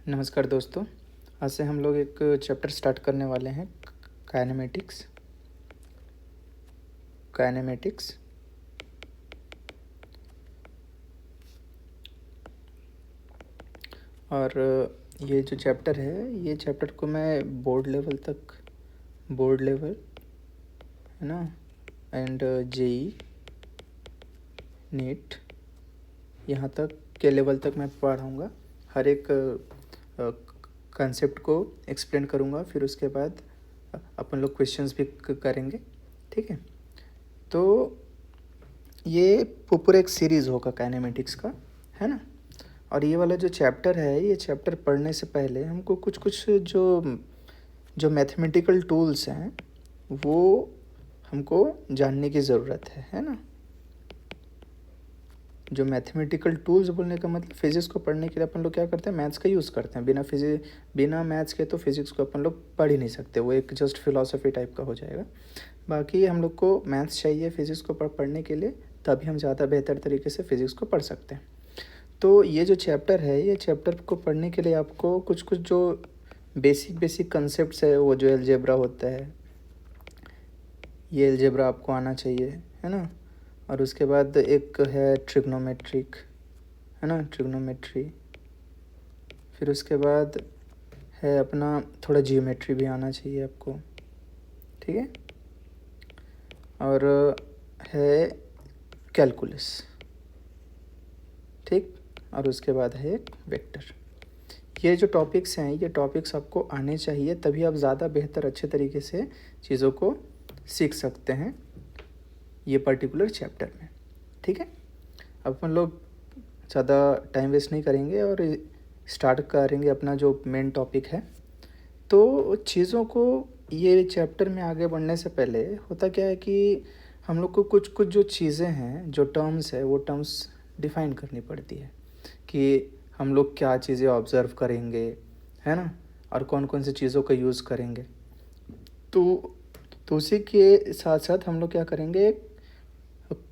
नमस्कार दोस्तों। आज से हम लोग एक चैप्टर स्टार्ट करने वाले हैं, काइनेमेटिक्स। और ये जो चैप्टर है, ये चैप्टर को मैं बोर्ड लेवल है ना, एंड जेई नीट यहाँ तक के लेवल तक मैं पढ़ाऊँगा। हर एक कंसेप्ट को एक्सप्लेन करूँगा, फिर उसके बाद अपन लोग क्वेश्चंस भी करेंगे, ठीक है। तो ये पूरा एक सीरीज़ होगा काइनेमेटिक्स का, है ना। और ये वाला जो चैप्टर है, ये चैप्टर पढ़ने से पहले हमको कुछ जो मैथमेटिकल टूल्स हैं वो हमको जानने की ज़रूरत है ना। जो मैथमेटिकल टूल्स बोलने का मतलब, फिज़िक्स को पढ़ने के लिए अपन लोग क्या करते हैं, मैथ्स का यूज़ करते हैं। बिना मैथ्स के तो फिज़िक्स को अपन लोग पढ़ ही नहीं सकते, वो एक जस्ट फिलॉसफी टाइप का हो जाएगा। बाकी हम लोग को मैथ्स चाहिए फिज़िक्स को पढ़ने के लिए, तभी हम ज़्यादा बेहतर तरीके से फिज़िक्स को पढ़ सकते हैं। तो ये जो चैप्टर है, ये चैप्टर को पढ़ने के लिए आपको कुछ जो बेसिक कंसेप्ट्स है, वो जो अलजेब्रा होता है, ये अलजेब्रा आपको आना चाहिए, है ना। और उसके बाद एक है ट्रिग्नोमेट्रिक, है ना, ट्रिग्नोमेट्री। फिर उसके बाद है अपना थोड़ा जियोमेट्री भी आना चाहिए आपको, ठीक है। और है कैलकुलस, ठीक। और उसके बाद है एक वेक्टर। ये जो टॉपिक्स हैं, ये टॉपिक्स आपको आने चाहिए, तभी आप ज़्यादा बेहतर अच्छे तरीके से चीज़ों को सीख सकते हैं ये पर्टिकुलर चैप्टर में, ठीक है। अब अपन लोग ज़्यादा टाइम वेस्ट नहीं करेंगे और स्टार्ट करेंगे अपना जो मेन टॉपिक है। तो चीज़ों को ये चैप्टर में आगे बढ़ने से पहले होता क्या है कि हम लोग को कुछ जो चीज़ें हैं, जो टर्म्स है, वो टर्म्स डिफ़ाइन करनी पड़ती है कि हम लोग क्या चीज़ें ऑब्ज़र्व करेंगे, है ना, और कौन कौन सी चीज़ों का यूज़ करेंगे। तो उसी के साथ साथ हम लोग क्या करेंगे,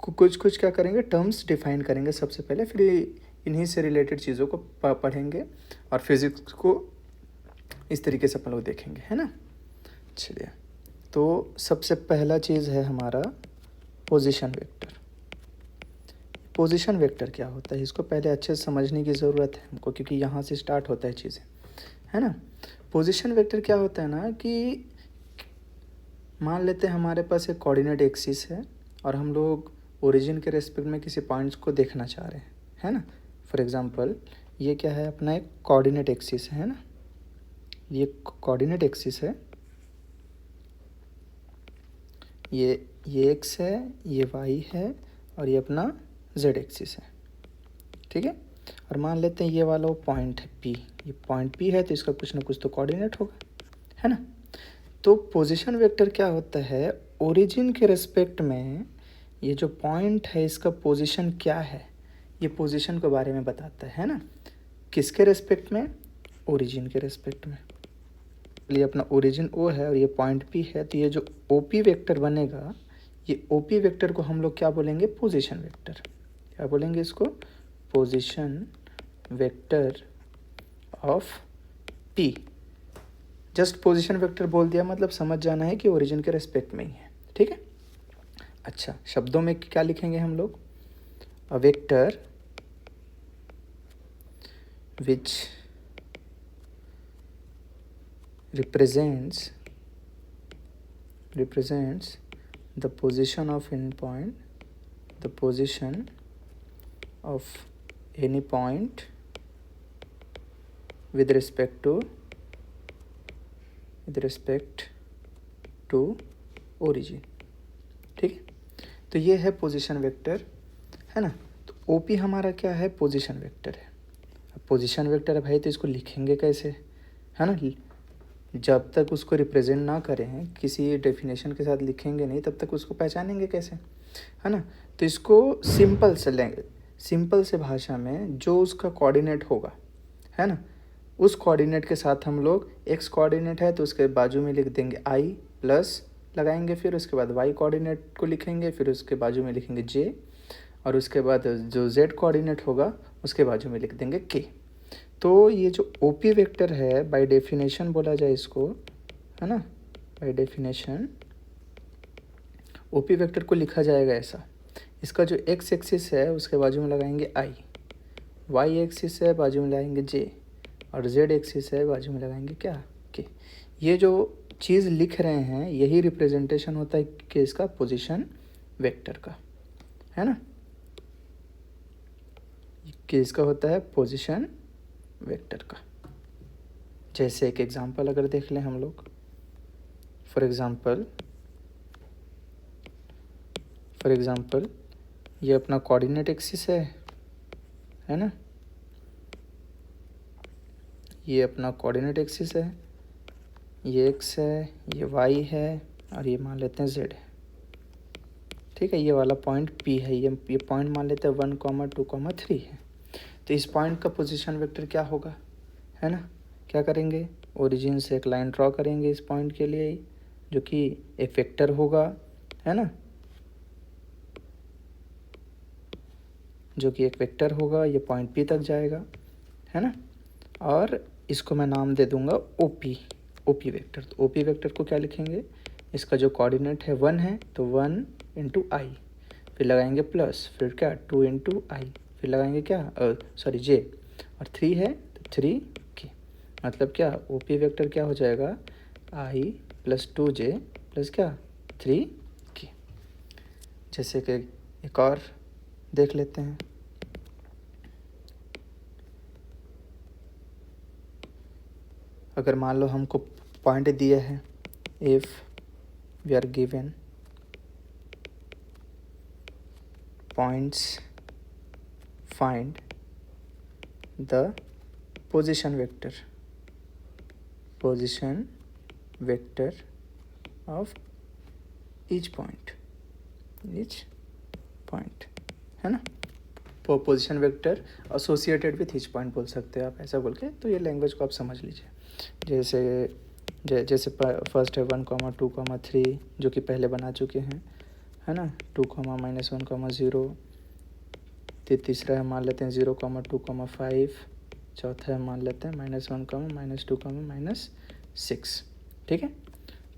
कुछ क्या करेंगे, टर्म्स डिफ़ाइन करेंगे सबसे पहले, फिर इन्हीं से रिलेटेड चीज़ों को पढ़ेंगे और फिज़िक्स को इस तरीके से अपन लोग देखेंगे, है ना। चलिए, तो सबसे पहला चीज़ है हमारा पोजीशन वेक्टर। पोजीशन वेक्टर क्या होता है, इसको पहले अच्छे से समझने की ज़रूरत है हमको, क्योंकि यहाँ से स्टार्ट होता है चीज़ें, है ना। पोजीशन वेक्टर क्या होता है ना कि मान लेते हैं हमारे पास एक कोऑर्डिनेट एक्सिस है और हम लोग ओरिजिन के रेस्पेक्ट में किसी पॉइंट्स को देखना चाह रहे हैं, है ना। फॉर एग्जांपल, ये क्या है, अपना एक कोऑर्डिनेट एक्सिस है ना, ये कोऑर्डिनेट एक्सिस है, ये एक्स है, ये वाई है, और ये अपना जेड एक्सिस है, ठीक है। और मान लेते हैं ये वाला वो पॉइंट है पी, ये पॉइंट पी है, तो इसका कुछ ना कुछ तो कोऑर्डिनेट होगा, है ना। तो पोजीशन वेक्टर क्या होता है, ओरिजिन के रेस्पेक्ट में ये जो पॉइंट है, इसका पोजीशन क्या है, ये पोजीशन के बारे में बताता है ना। किसके रेस्पेक्ट में, ओरिजिन के रेस्पेक्ट में। ये अपना ओरिजिन ओ है और ये पॉइंट पी है, तो ये जो ओपी वेक्टर बनेगा, ये ओपी वेक्टर को हम लोग क्या बोलेंगे, पोजीशन वेक्टर। क्या बोलेंगे इसको, position vector of P. Just position vector बोल दिया, मतलब समझ जाना है कि ओरिजिन के रेस्पेक्ट में ही है, ठीक है। अच्छा, शब्दों में क्या लिखेंगे हम लोग, a vector which represents the position of any point, the position of any point with respect to origin, ठीक है। तो ये है पोजीशन वेक्टर, है ना। तो ओपी हमारा क्या है, पोजीशन वेक्टर है। अब पोजीशन वेक्टर है भाई, तो इसको लिखेंगे कैसे, है ना। जब तक उसको रिप्रेजेंट ना करें, किसी डेफिनेशन के साथ लिखेंगे नहीं, तब तक उसको पहचानेंगे कैसे, है ना। तो इसको सिंपल से लेंगे, सिंपल से भाषा में जो उसका कोऑर्डिनेट होगा, है ना, उस कोऑर्डिनेट के साथ हम लोग, एक्स कोऑर्डिनेट है तो उसके बाजू में लिख देंगे आई प्लस लगाएंगे, फिर उसके बाद वाई कोऑर्डिनेट को लिखेंगे, फिर उसके बाजू में लिखेंगे जे, और उसके बाद जो जेड कोऑर्डिनेट होगा उसके बाजू में लिख देंगे के। तो ये जो ओपी वेक्टर है बाय डेफिनेशन बोला जाए इसको, है ना, बाय डेफिनेशन ओपी वेक्टर को लिखा जाएगा ऐसा, इसका जो एक्स एक्सिस है उसके बाजू में लगाएंगे आई, वाई एक्सिस है बाजू में लगाएंगे जे, और जेड एक्सिस है बाजू में लगाएंगे क्या, के। ये जो चीज़ लिख रहे हैं यही रिप्रेजेंटेशन होता है कि इसका पोजीशन वेक्टर का, है ना, कि इसका होता है पोजीशन वेक्टर का। जैसे एक एग्जांपल अगर देख लें हम लोग, फॉर एग्जांपल ये अपना कोऑर्डिनेट एक्सिस है ना, ये अपना कोऑर्डिनेट एक्सिस है, ये एक्स है, ये वाई है, और ये मान लेते हैं जेड है, ठीक है। ये वाला पॉइंट पी है, ये पॉइंट मान लेते हैं 1, 2, 3 है। तो इस पॉइंट का पोजीशन वेक्टर क्या होगा, है ना, क्या करेंगे, ओरिजिन से एक लाइन ड्रॉ करेंगे इस पॉइंट के लिए जो कि एक वेक्टर होगा, है ना, जो कि एक वेक्टर होगा, ये पॉइंट पी तक जाएगा, है ना, और इसको मैं नाम दे दूंगा ओपी वेक्टर। तो ओपी वेक्टर को क्या लिखेंगे, इसका जो कोऑर्डिनेट है 1 है तो 1 इंटू आई, फिर लगाएंगे प्लस, फिर क्या 2 इंटू आई, फिर लगाएंगे क्या जे, और 3 है तो 3 के। मतलब क्या ओपी वेक्टर क्या हो जाएगा, आई प्लस 2j प्लस क्या 3 के। जैसे कि एक और देख लेते हैं, अगर मान लो हमको पॉइंट दिया है, if we are given points, find the position vector of each point, है ना। Position vector associated with each point बोल सकते हैं आप ऐसा बोल के, तो ये लैंग्वेज को आप समझ लीजिए। जैसे फर्स्ट है 1, 2, 3 जो कि पहले बना चुके हैं, है ना, 2, -1, 0, तीसरा है मान लेते हैं 0, 2, 5, चौथा है मान लेते हैं -1, -2, -6, ठीक है।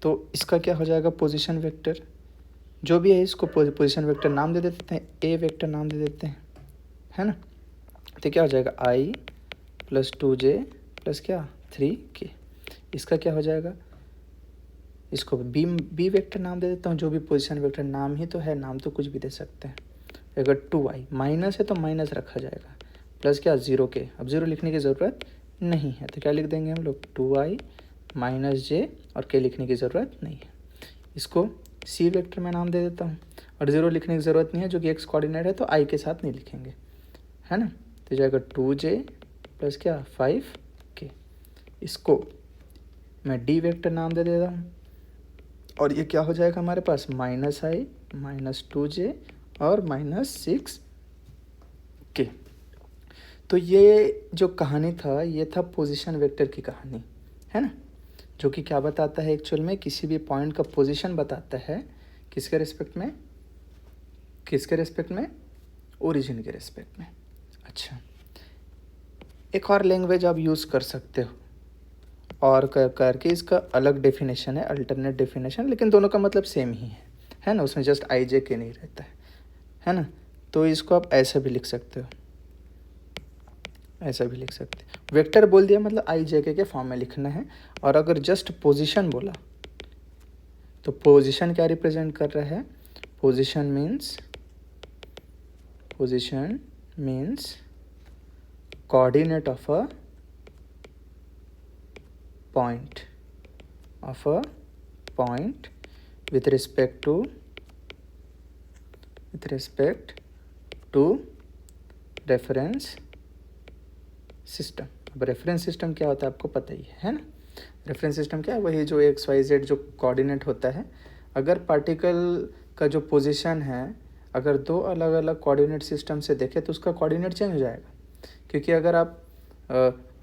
तो इसका क्या हो जाएगा पोजीशन वेक्टर, जो भी है इसको पोजीशन वेक्टर नाम दे देते हैं, ए वेक्टर नाम दे देते हैं, है ना। तो क्या हो जाएगा आई प्लस 2j प्लस क्या 3k। इसका क्या हो जाएगा, इसको बी वेक्टर नाम दे देता हूँ, जो भी पोजीशन वेक्टर नाम ही तो है, नाम तो कुछ भी दे सकते हैं। अगर 2i माइनस है तो माइनस रखा जाएगा, प्लस क्या 0k, अब 0 लिखने की ज़रूरत नहीं है तो क्या लिख देंगे हम लोग 2i माइनस j, और k लिखने की ज़रूरत नहीं है। इसको सी वेक्टर में नाम दे देता हूँ, और 0 लिखने की ज़रूरत नहीं है जो कि एक्स कोऑर्डिनेट है तो i के साथ नहीं लिखेंगे, है ना। तो जाएगा 2j प्लस क्या 5k। इसको मैं डी वेक्टर नाम दे देता हूँ, और ये क्या हो जाएगा हमारे पास -i -2j और -6k। तो ये जो कहानी था ये था पोजीशन वेक्टर की कहानी, है ना, जो कि क्या बताता है एक्चुअल में, किसी भी पॉइंट का पोजीशन बताता है, किसके रिस्पेक्ट में, ओरिजिन के रिस्पेक्ट में। अच्छा, एक और लैंग्वेज आप यूज़ कर सकते हो और करके इसका अलग डेफिनेशन है, अल्टरनेट डेफिनेशन, लेकिन दोनों का मतलब सेम ही है ना, उसमें जस्ट आई जे के नहीं रहता है ना। तो इसको आप ऐसा भी लिख सकते हो, वेक्टर बोल दिया मतलब आई जे के फॉर्म में लिखना है। और अगर जस्ट पोजीशन बोला तो पोजीशन क्या रिप्रेजेंट कर रहा है, position means coordinate of a point with respect to reference system. अब रेफरेंस सिस्टम क्या होता है आपको पता ही है ना। रेफरेंस सिस्टम क्या है, वही जो XYZ जो कोऑर्डिनेट होता है। अगर पार्टिकल का जो पोजीशन है अगर दो अलग अलग कोऑर्डिनेट सिस्टम से देखें तो उसका कोऑर्डिनेट चेंज हो जाएगा, क्योंकि अगर आप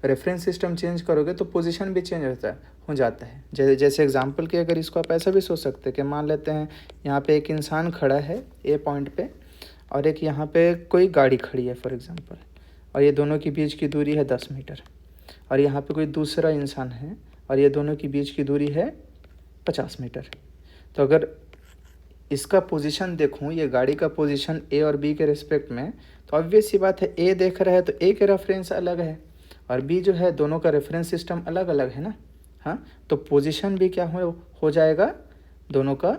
रेफरेंस सिस्टम चेंज करोगे तो पोजीशन भी चेंज हो जाता है। जैसे एग्जांपल के अगर इसको आप ऐसा भी सोच सकते हैं कि मान लेते हैं यहाँ पे एक इंसान खड़ा है ए पॉइंट पे और एक यहाँ पे कोई गाड़ी खड़ी है फॉर एग्जांपल, और ये दोनों के बीच की दूरी है 10 मीटर। और यहाँ पे कोई दूसरा इंसान है और ये दोनों के बीच की दूरी है 50 मीटर। तो अगर इसका पोजीशन देखूँ, ये गाड़ी का पोजीशन ए और बी के रिस्पेक्ट में, तो ऑब्वियस सी बात है ए देख रहा है तो ए के रेफरेंस अलग है और बी जो है दोनों का रेफरेंस सिस्टम अलग अलग है ना। हाँ, तो पोजीशन भी क्या हो जाएगा, दोनों का,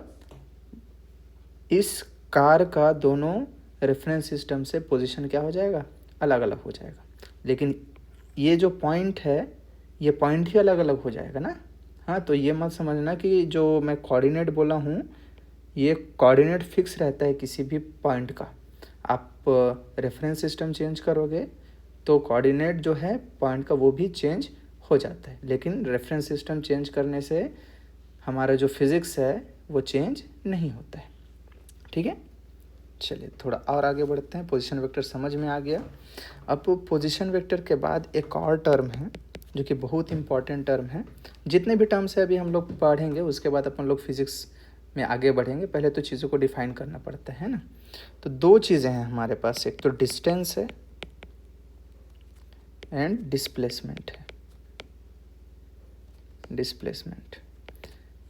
इस कार का दोनों रेफरेंस सिस्टम से पोजीशन क्या हो जाएगा, अलग अलग हो जाएगा। लेकिन ये जो पॉइंट है, ये पॉइंट ही अलग अलग हो जाएगा ना। हाँ, तो ये मत समझना कि जो मैं कोऑर्डिनेट बोला हूँ ये कोऑर्डिनेट फिक्स रहता है किसी भी पॉइंट का। आप रेफरेंस सिस्टम चेंज करोगे तो कोऑर्डिनेट जो है पॉइंट का वो भी चेंज हो जाता है, लेकिन रेफरेंस सिस्टम चेंज करने से हमारा जो फिज़िक्स है वो चेंज नहीं होता है। ठीक है, चलिए थोड़ा और आगे बढ़ते हैं। पोजीशन वेक्टर समझ में आ गया। अब पोजीशन वेक्टर के बाद एक और टर्म है जो कि बहुत इंपॉर्टेंट टर्म है। जितने भी टर्म्स है अभी हम लोग पढ़ेंगे, उसके बाद अपन लोग फिज़िक्स में आगे बढ़ेंगे। पहले तो चीज़ों को डिफाइन करना पड़ता है ना। तो दो चीज़ें हैं हमारे पास, एक तो डिस्टेंस है एंड डिस्प्लेसमेंट है। डिस्प्लेसमेंट,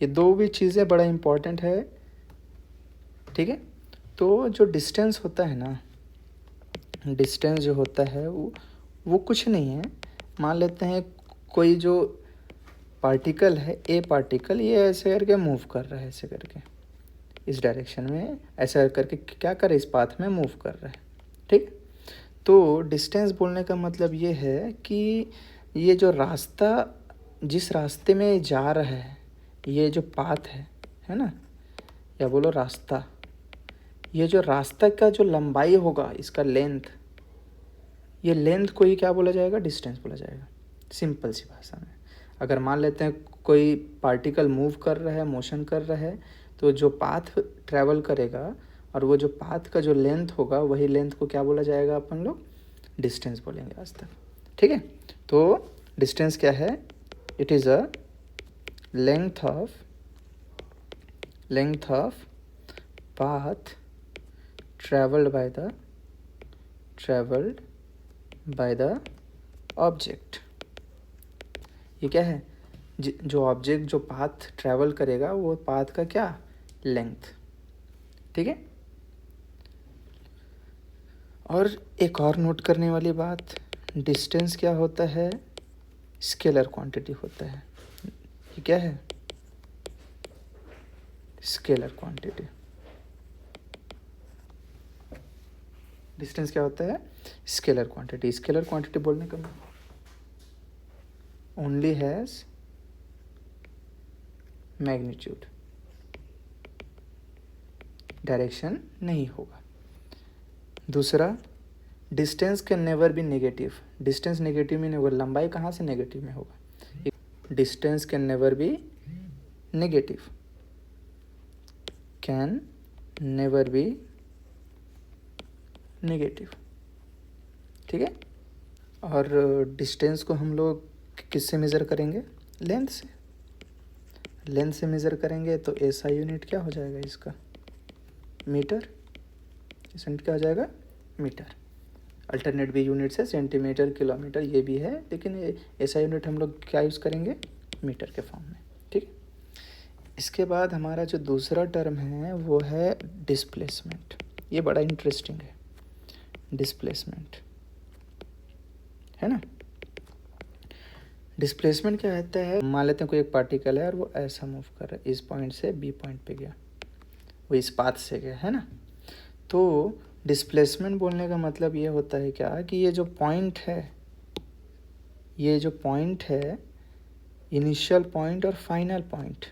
ये दो भी चीज़ें बड़ा इम्पॉर्टेंट है। ठीक है, तो जो डिस्टेंस होता है ना, डिस्टेंस जो होता है वो कुछ नहीं है। मान लेते हैं कोई जो पार्टिकल है, ए पार्टिकल, ये ऐसे करके मूव कर रहा है, ऐसे करके इस डायरेक्शन में, ऐसा करके क्या कर रहा है, इस पाथ में मूव कर रहा है। ठीक, तो डिस्टेंस बोलने का मतलब ये है कि ये जो रास्ता, जिस रास्ते में जा रहा है, ये जो पाथ है ना, या बोलो रास्ता, ये जो रास्ता का जो लंबाई होगा, इसका लेंथ, ये लेंथ को ही क्या बोला जाएगा, डिस्टेंस बोला जाएगा। सिंपल सी भाषा में अगर मान लेते हैं कोई पार्टिकल मूव कर रहा है, मोशन कर रहा है, तो जो पाथ ट्रैवल करेगा और वो जो पाथ का जो लेंथ होगा, वही लेंथ को क्या बोला जाएगा, अपन लोग डिस्टेंस बोलेंगे आज तक। ठीक है, तो डिस्टेंस क्या है, it is a length of path traveled by the object. ये क्या है, जो ऑब्जेक्ट जो पाथ ट्रैवल करेगा वो पाथ का क्या, लेंथ। ठीक है, और एक और नोट करने वाली बात, डिस्टेंस क्या होता है, स्केलर क्वांटिटी होता है। ये क्या है, स्केलर क्वांटिटी। डिस्टेंस क्या होता है, स्केलर क्वांटिटी। स्केलर क्वांटिटी बोलने का ओनली हैज मैग्नीट्यूड, डायरेक्शन नहीं होगा। दूसरा, distance can never be negative. Distance negative में नहीं होगा, लंबाई कहाँ से नेगेटिव में होगा, distance can never be negative, can never be negative. ठीक है, और डिस्टेंस को हम लोग किससे मेज़र करेंगे, लेंथ से। लेंथ से मेज़र करेंगे तो ऐसा यूनिट क्या हो जाएगा इसका, मीटर। इस यूनिट क्या हो जाएगा, मीटर। अल्टरनेट भी यूनिट्स है, सेंटीमीटर, किलोमीटर, ये भी है, लेकिन ऐसा यूनिट हम लोग क्या यूज़ करेंगे, मीटर के फॉर्म में। ठीक है, इसके बाद हमारा जो दूसरा टर्म है वो है डिस्प्लेसमेंट। ये बड़ा इंटरेस्टिंग है, डिस्प्लेसमेंट, है ना। डिस्प्लेसमेंट क्या रहता है, मान लेते हैं कोई एक पार्टिकल है और वो ऐसा मूव कर रहा है, इस पॉइंट से बी पॉइंट पे गया, वो इस पाथ से गया, है ना। तो डिस्प्लेसमेंट बोलने का मतलब ये होता है क्या, कि ये जो पॉइंट है, इनिशियल पॉइंट और फाइनल पॉइंट,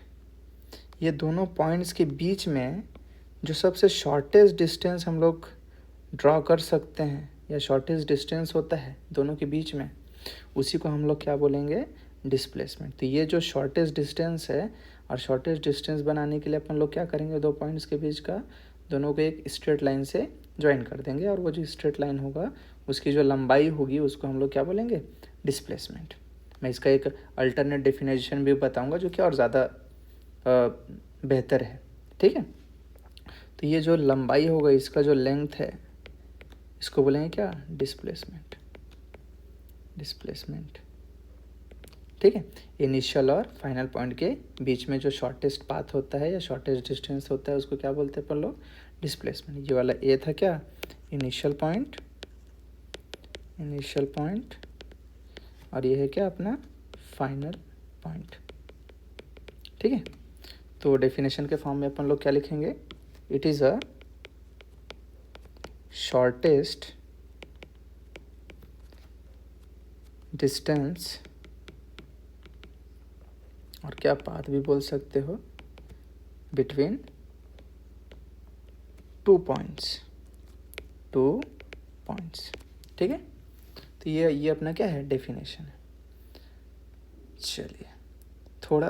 ये दोनों पॉइंट्स के बीच में जो सबसे शॉर्टेस्ट डिस्टेंस हम लोग ड्रॉ कर सकते हैं, या शॉर्टेस्ट डिस्टेंस होता है दोनों के बीच में, उसी को हम लोग क्या बोलेंगे, डिस्प्लेसमेंट। तो ये जो शॉर्टेस्ट डिस्टेंस है, और शॉर्टेस्ट डिस्टेंस बनाने के लिए अपन लोग क्या करेंगे, दो पॉइंट्स के बीच का दोनों को एक स्ट्रेट लाइन से ज्वाइन कर देंगे, और वो जो स्ट्रेट लाइन होगा उसकी जो लंबाई होगी उसको हम लोग क्या बोलेंगे, डिस्प्लेसमेंट। मैं इसका एक अल्टरनेट डेफिनेशन भी बताऊंगा जो कि और ज़्यादा बेहतर है। ठीक है, तो ये जो लंबाई होगा, इसका जो लेंथ है, इसको बोलेंगे क्या, डिस्प्लेसमेंट। डिस्प्लेसमेंट, ठीक है। इनिशियल और फाइनल पॉइंट के बीच में जो शॉर्टेस्ट पाथ होता है या शॉर्टेस्ट डिस्टेंस होता है उसको क्या बोलते हैं अपन लोग? डिस्प्लेसमेंट। ये वाला ए था क्या? इनिशियल पॉइंट, और ये है क्या अपना फाइनल पॉइंट, ठीक है। तो डेफिनेशन के फॉर्म में अपन लोग क्या लिखेंगे? It is a shortest distance, और क्या पाथ भी बोल सकते हो, बिटवीन टू पॉइंट्स, ठीक है। तो ये अपना क्या है? डेफिनेशन है। चलिए थोड़ा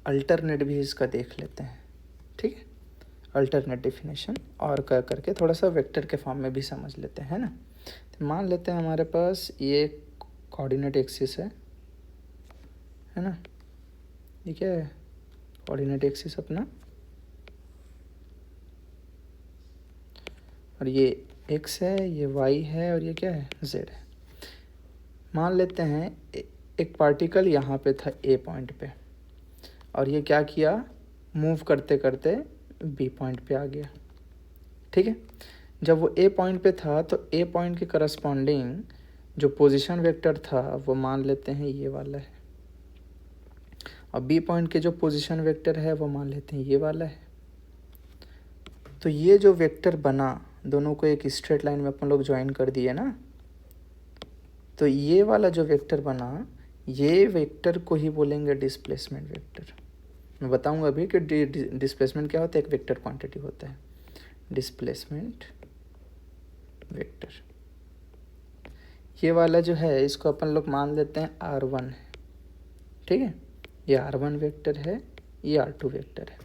अल्टरनेट भी इसका देख लेते हैं, ठीक है। अल्टरनेट डेफिनेशन और कर करके थोड़ा सा वेक्टर के फॉर्म में भी समझ लेते हैं ना। तो मान लेते हैं हमारे पास ये कोऑर्डिनेट एक्सिस है ना। ये क्या है? कोऑर्डिनेट एक्सिस अपना, और ये x है, ये y है, और ये क्या है? z है। मान लेते हैं एक पार्टिकल यहाँ पे था a पॉइंट पे, और ये क्या किया? मूव करते करते b पॉइंट पे आ गया, ठीक है। जब वो a पॉइंट पे था तो a पॉइंट के करस्पॉन्डिंग जो पोजीशन वेक्टर था वो मान लेते हैं ये वाला है, और b पॉइंट के जो पोजीशन वेक्टर है वो मान लेते हैं ये वाला है। तो ये जो वेक्टर बना, दोनों को एक स्ट्रेट लाइन में अपन लोग ज्वाइन कर दिए ना, तो ये वाला जो वेक्टर बना, ये वेक्टर को ही बोलेंगे डिस्प्लेसमेंट वेक्टर। मैं बताऊंगा अभी कि डिस्प्लेसमेंट क्या होता है, एक वेक्टर क्वांटिटी होता है डिस्प्लेसमेंट वेक्टर। ये वाला जो है इसको अपन लोग मान लेते हैं R1 है, ठीक है। ये R1 वेक्टर है, ये R2 वेक्टर है,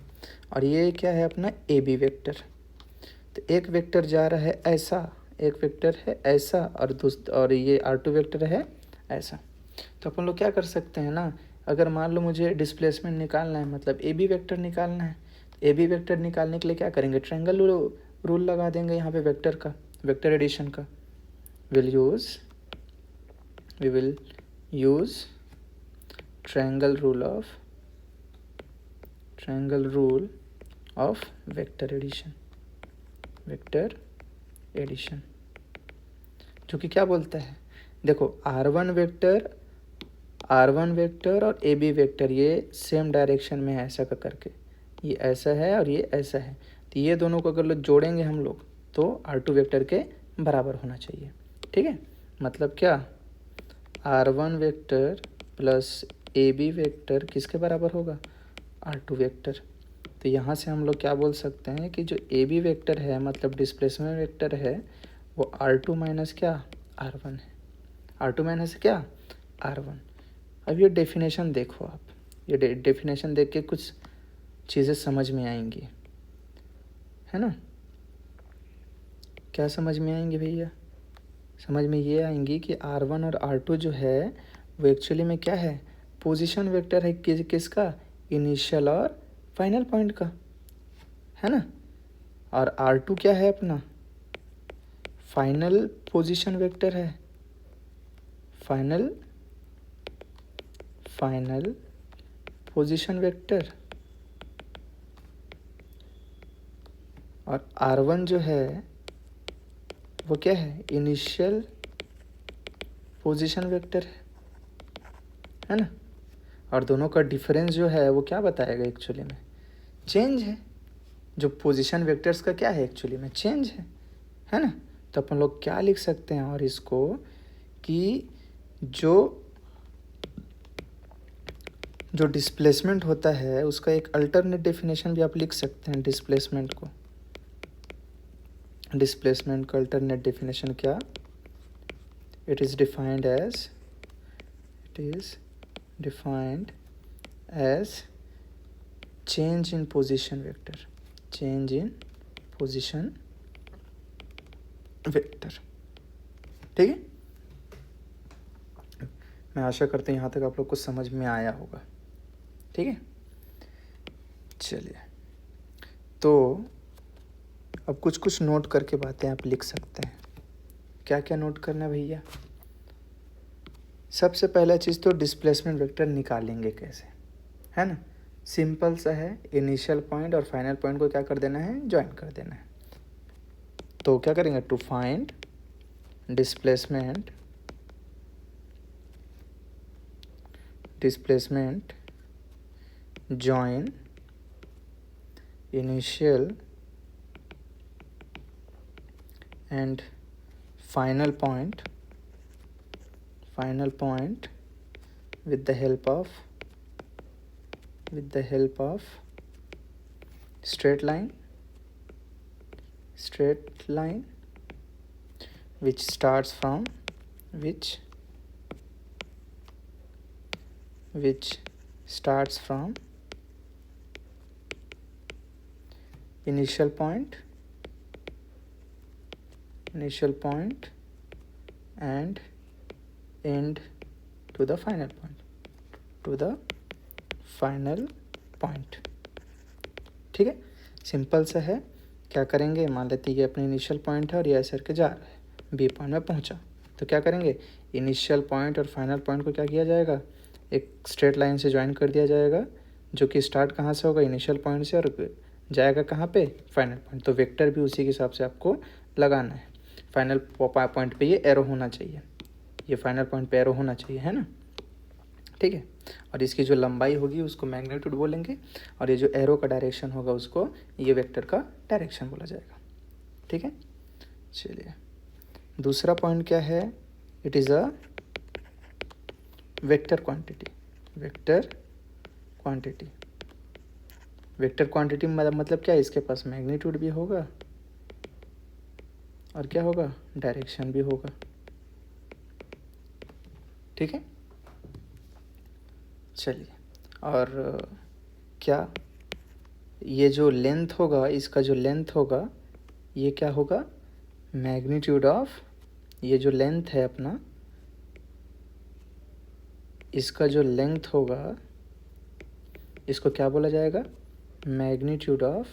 और ये क्या है अपना AB वेक्टर। तो एक वेक्टर जा रहा है ऐसा, एक वेक्टर है ऐसा, और ये R2 वेक्टर है ऐसा। तो अपन लोग क्या कर सकते हैं ना, अगर मान लो मुझे डिस्प्लेसमेंट निकालना है, मतलब AB वेक्टर निकालना है, तो AB वेक्टर निकालने के लिए क्या करेंगे? ट्रायंगल रूल लगा देंगे यहाँ पे वेक्टर का, वेक्टर एडिशन का। We will use triangle rule of vector addition, जो कि क्या बोलता है? देखो R1 वेक्टर और AB वेक्टर ये सेम डायरेक्शन में है, ऐसा करके ये ऐसा है और ये ऐसा है। तो ये दोनों को अगर लोग जोड़ेंगे हम लोग तो R2 वेक्टर के बराबर होना चाहिए, ठीक है। मतलब क्या? R1 vector plus AB vector किसके बराबर होगा? R2 vector. तो यहाँ से हम लोग क्या बोल सकते हैं कि जो AB वेक्टर है, मतलब डिस्प्लेसमेंट वेक्टर है, वो R2 माइनस क्या? R1 है। R2 माइनस क्या? R1। अब ये डेफिनेशन देखो आप, ये डेफिनेशन देख के कुछ चीज़ें समझ में आएंगी, है ना। क्या समझ में आएंगी भैया? समझ में ये आएंगी कि R1 और R2 जो है वो एक्चुअली में क्या है? पोजीशन वेक्टर है किसका? इनिशियल और फाइनल पॉइंट का, है ना। और R2 क्या है अपना? फाइनल पोजीशन वेक्टर है, फाइनल पोजीशन वेक्टर। और R1 जो है वो क्या है? इनिशियल पोजीशन वेक्टर है ना। और दोनों का डिफरेंस जो है वो क्या बताएगा? एक्चुअली में चेंज है। जो पोजीशन वेक्टर्स का क्या है? एक्चुअली में चेंज है ना। तो अपन लोग क्या लिख सकते हैं और इसको कि जो डिस्प्लेसमेंट होता है उसका एक अल्टरनेट डेफिनेशन भी आप लिख सकते हैं। डिस्प्लेसमेंट का अल्टरनेट डेफिनेशन क्या? It is defined as change in position vector, ठीक है। मैं आशा करता हूँ यहाँ तक आप लोग को समझ में आया होगा, ठीक है। चलिए तो अब कुछ नोट करके बातें आप लिख सकते हैं। क्या क्या नोट करना है भैया? सबसे पहला चीज़ तो डिस्प्लेसमेंट वेक्टर निकालेंगे कैसे, है ना। सिंपल सा है, इनिशियल पॉइंट और फाइनल पॉइंट को क्या कर देना है, ज्वाइन कर देना है। तो क्या करेंगे, to find displacement join initial and final point with the help of straight line which starts from initial point and end to the final point, ठीक है। सिंपल सा है। क्या करेंगे, मान लेते हैं ये अपने इनिशियल पॉइंट है और ये ऐसे करके जा रहा है, बी पॉइंट में पहुंचा, तो क्या करेंगे, इनिशियल पॉइंट और फाइनल पॉइंट को क्या किया जाएगा, एक स्ट्रेट लाइन से ज्वाइन कर दिया जाएगा, जो कि स्टार्ट कहाँ से होगा, इनिशियल पॉइंट से, और जाएगा कहाँ पे, फाइनल पॉइंट। तो वेक्टर भी उसी के हिसाब से आपको लगाना है। फाइनल पॉइंट पे ये एरो होना चाहिए, ये फाइनल पॉइंट पे एरो होना चाहिए, है ना, ठीक है। और इसकी जो लंबाई होगी उसको मैग्नीट्यूड बोलेंगे, और ये जो एरो का डायरेक्शन होगा उसको ये वेक्टर का डायरेक्शन बोला जाएगा, ठीक है। चलिए, दूसरा पॉइंट क्या है, it is a vector quantity. Vector quantity मतलब क्या है, इसके पास मैग्नीट्यूड भी होगा और क्या होगा, डायरेक्शन भी होगा, ठीक है। चलिए, और क्या ये जो लेंथ होगा, इसका जो लेंथ होगा ये क्या होगा, मैग्नीट्यूड ऑफ, ये जो लेंथ है अपना, इसका जो लेंथ होगा इसको क्या बोला जाएगा, मैग्नीट्यूड ऑफ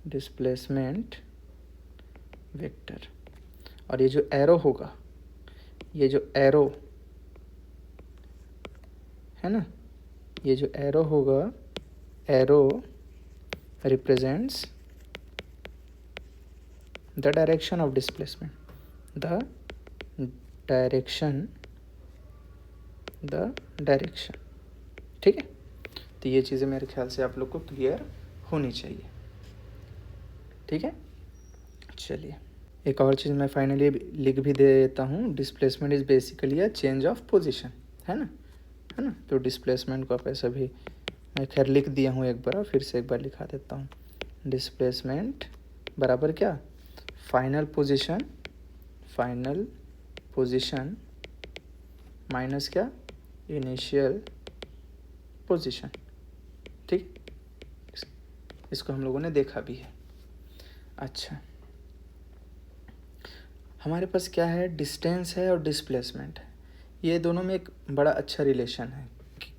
डिस्प्लेसमेंट वेक्टर। और ये जो एरो होगा, ये जो एरो है ना, ये जो एरो होगा, arrow represents the direction of displacement, direction, ठीक है। तो ये चीज़ें मेरे ख्याल से आप लोग को क्लियर होनी चाहिए, ठीक है। चलिए, एक और चीज़ मैं फाइनली लिख भी दे देता हूँ, displacement is basically a change of position, है ना। तो डिस्प्लेसमेंट को आप ऐसा भी, मैं खैर लिख दिया हूँ एक बार, फिर से एक बार लिखा देता हूँ। डिस्प्लेसमेंट बराबर क्या, फाइनल पोजीशन माइनस क्या, इनिशियल पोजीशन, ठीक। इसको हम लोगों ने देखा भी है। अच्छा, हमारे पास क्या है, डिस्टेंस है और डिस्प्लेसमेंट है। ये दोनों में एक बड़ा अच्छा रिलेशन है।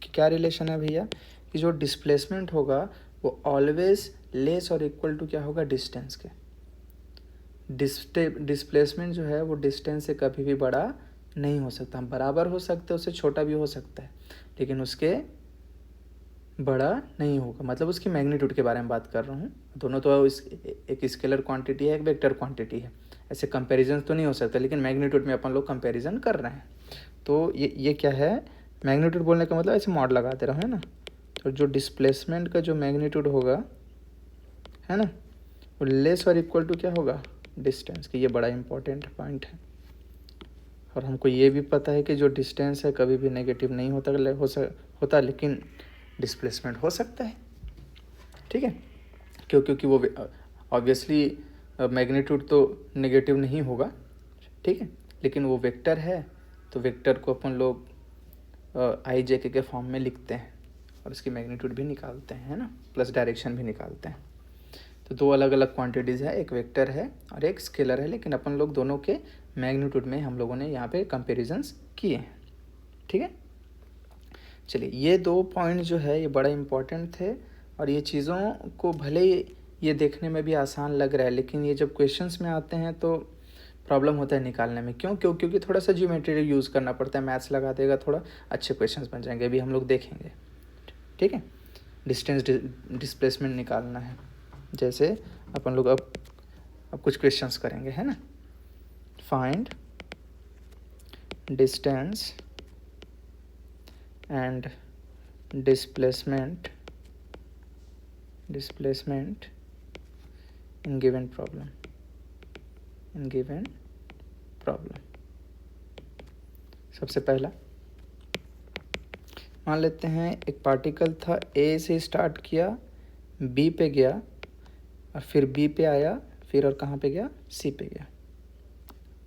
क्या रिलेशन है भैया, कि जो डिस्प्लेसमेंट होगा वो ऑलवेज लेस और इक्वल टू क्या होगा, डिस्टेंस के। डिस्प्लेसमेंट जो है वो डिस्टेंस से कभी भी बड़ा नहीं हो सकता, बराबर हो सकता है, उससे छोटा भी हो सकता है, लेकिन उसके बड़ा नहीं होगा। मतलब उसकी मैग्नीट्यूड के बारे में बात कर रहा हूँ। दोनों तो एक स्केलर क्वांटिटी है, एक वेक्टर क्वांटिटी है, ऐसे कंपैरिजन तो नहीं हो सकता, लेकिन मैग्नीट्यूड में अपन लोग कंपैरिजन कर रहे हैं। तो ये क्या है, मैग्नीट्यूड बोलने का मतलब ऐसे मॉड लगाते रहो, है ना। तो जो डिस्प्लेसमेंट का जो मैग्नीट्यूड होगा, है ना, वो लेस और इक्वल टू क्या होगा, डिस्टेंस के। ये बड़ा इंपॉर्टेंट पॉइंट है। और हमको ये भी पता है कि जो डिस्टेंस है कभी भी नेगेटिव नहीं होता, लेकिन डिस्प्लेसमेंट हो सकता है, ठीक है। क्योंकि वो ऑब्वियसली मैग्नीट्यूड तो नेगेटिव नहीं होगा, ठीक है, लेकिन वो वेक्टर है, तो वेक्टर को अपन लोग आई जे के फॉर्म में लिखते हैं और इसकी मैग्नीट्यूड भी निकालते हैं, है ना, प्लस डायरेक्शन भी निकालते हैं। तो दो अलग अलग क्वांटिटीज़ है, एक वेक्टर है और एक स्केलर है, लेकिन अपन लोग दोनों के मैग्नीट्यूड में हम लोगों ने यहाँ पे कंपेरिजन्स किए हैं, ठीक है। चलिए, ये दो पॉइंट जो है ये बड़ा इम्पोर्टेंट थे, और ये चीज़ों को भले ही ये देखने में भी आसान लग रहा है, लेकिन ये जब क्वेश्चंस में आते हैं तो प्रॉब्लम होता है निकालने में। क्योंकि थोड़ा सा ज्योमेट्री यूज़ करना पड़ता है, मैथ्स लगा देगा थोड़ा अच्छे क्वेश्चंस बन जाएंगे, अभी हम लोग देखेंगे। ठीक है, डिस्टेंस डिस्प्लेसमेंट निकालना है। जैसे अपन लोग अब कुछ क्वेश्चंस करेंगे, है ना। Find distance and displacement in given problem. सबसे पहला मान लेते हैं एक पार्टिकल था, ए से स्टार्ट किया, बी पे गया, और फिर बी पे आया, फिर और कहाँ पे गया, सी पे गया।